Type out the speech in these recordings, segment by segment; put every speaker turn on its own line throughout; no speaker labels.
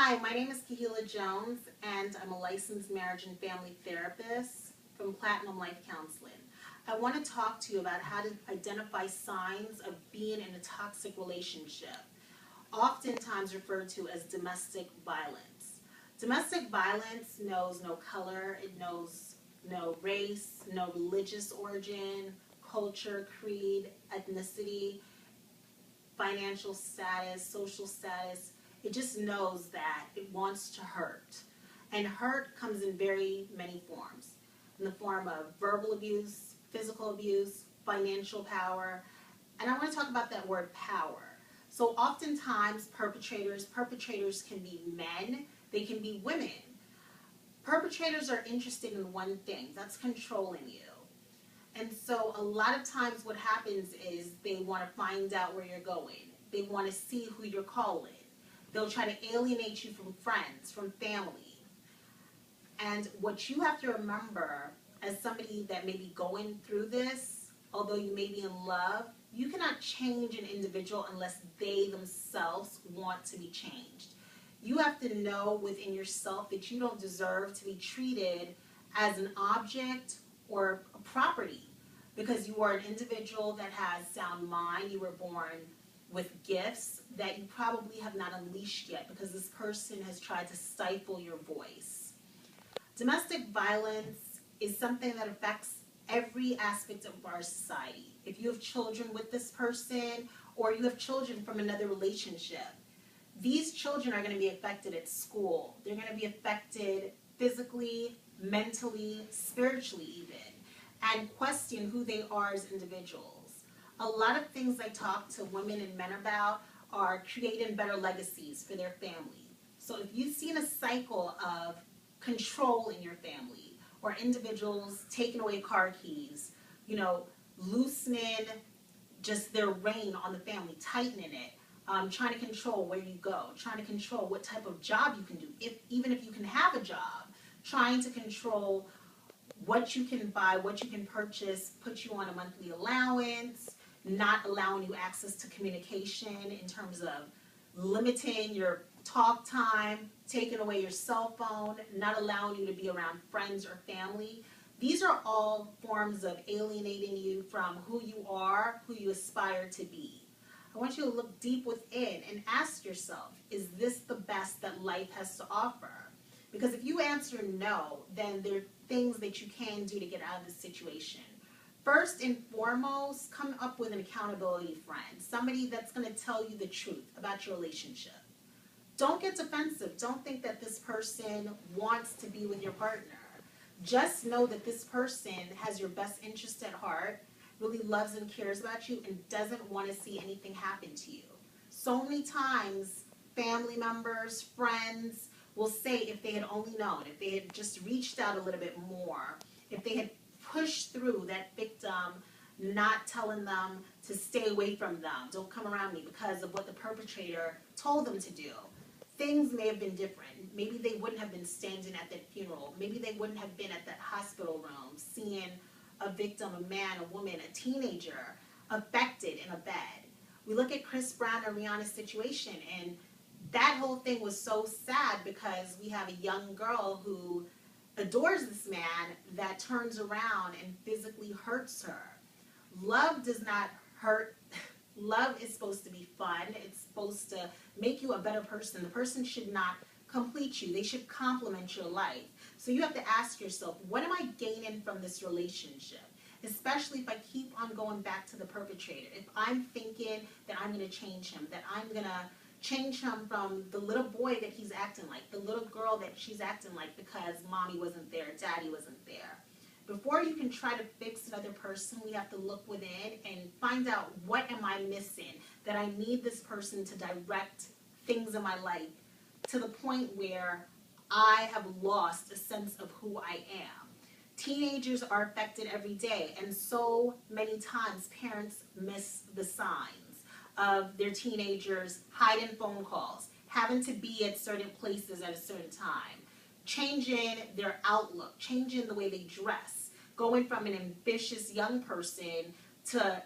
Hi, my name is Kahilah Jones, and I'm a licensed marriage and family therapist from Platinum Life Counseling. I want to talk to you about how to identify signs of being in a toxic relationship, oftentimes referred to as domestic violence. Domestic violence knows no color, it knows no race, no religious origin, culture, creed, ethnicity, financial status, social status. It just knows that it wants to hurt. And hurt comes in very many forms. In the form of verbal abuse, physical abuse, financial power. And I want to talk about that word power. So oftentimes perpetrators can be men, they can be women. Perpetrators are interested in one thing, that's controlling you. And so a lot of times what happens is they want to find out where you're going. They want to see who you're calling. They'll try to alienate you from friends, from family. And what you have to remember as somebody that may be going through this, although you may be in love, you cannot change an individual unless they themselves want to be changed. You have to know within yourself that you don't deserve to be treated as an object or a property, because you are an individual that has sound mind. You were born with gifts that you probably have not unleashed yet because this person has tried to stifle your voice. Domestic violence is something that affects every aspect of our society. If you have children with this person or you have children from another relationship, these children are going to be affected at school. They're going to be affected physically, mentally, spiritually even, and question who they are as individuals. A lot of things I talk to women and men about are creating better legacies for their family. So if you've seen a cycle of control in your family, or individuals taking away car keys, loosening just their reign on the family, tightening it, trying to control where you go, trying to control what type of job you can do, even if you can have a job, trying to control what you can buy, what you can purchase, put you on a monthly allowance, not allowing you access to communication in terms of limiting your talk time, taking away your cell phone, not allowing you to be around friends or family. These are all forms of alienating you from who you are, who you aspire to be. I want you to look deep within and ask yourself, is this the best that life has to offer? Because if you answer no, then there are things that you can do to get out of this situation. First and foremost, come up with an accountability friend, somebody that's going to tell you the truth about your relationship. Don't get defensive. Don't think that this person wants to be with your partner. Just know that this person has your best interest at heart, really loves and cares about you, and doesn't want to see anything happen to you. So many times, family members, friends will say if they had only known, if they had just reached out a little bit more, if they had pushed through that victim, not telling them to stay away from them, don't come around me because of what the perpetrator told them to do, things may have been different. Maybe they wouldn't have been standing at that funeral. Maybe they wouldn't have been at that hospital room seeing a victim, a man, a woman, a teenager affected in a bed. We look at Chris Brown and Rihanna's situation, and that whole thing was so sad because we have a young girl who adores this man that turns around and physically hurts her. Love does not hurt. Love is supposed to be fun. It's supposed to make you a better person. The person should not complete you. They should complement your life. So you have to ask yourself, what am I gaining from this relationship? Especially if I keep on going back to the perpetrator. If I'm thinking that I'm going to change him, that I'm going to change him from the little boy that he's acting like, the little girl that she's acting like because mommy wasn't there, daddy wasn't there. Before you can try to fix another person, we have to look within and find out, what am I missing that I need this person to direct things in my life to the point where I have lost a sense of who I am. Teenagers are affected every day, and so many times parents miss the signs of their teenagers hiding phone calls, having to be at certain places at a certain time, changing their outlook, changing the way they dress, going from an ambitious young person to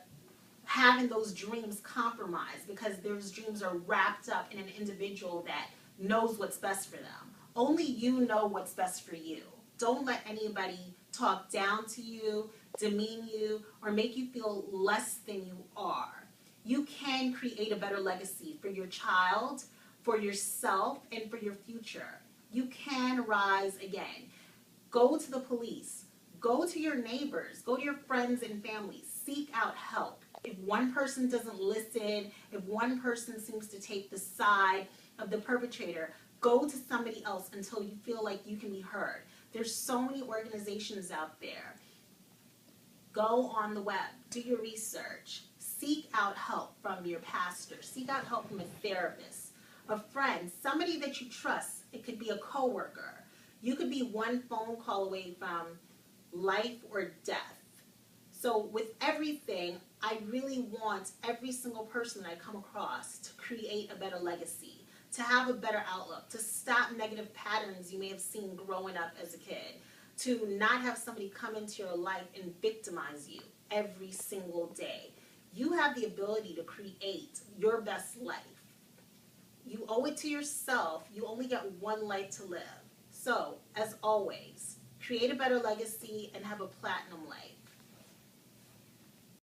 having those dreams compromised because those dreams are wrapped up in an individual that knows what's best for them. Only you know what's best for you. Don't let anybody talk down to you, demean you, or make you feel less than you are. You can create a better legacy for your child, for yourself, and for your future. You can rise again. Go to the police. Go to your neighbors. Go to your friends and family. Seek out help. If one person doesn't listen, if one person seems to take the side of the perpetrator, go to somebody else until you feel like you can be heard. There's so many organizations out there. Go on the web. Do your research. Seek out help from your pastor. Seek out help from a therapist, a friend, somebody that you trust. It could be a coworker. You could be one phone call away from life or death. So with everything, I really want every single person that I come across to create a better legacy, to have a better outlook, to stop negative patterns you may have seen growing up as a kid, to not have somebody come into your life and victimize you every single day. You have the ability to create your best life. You owe it to yourself. You only get one life to live. So, as always, create a better legacy and have a platinum life.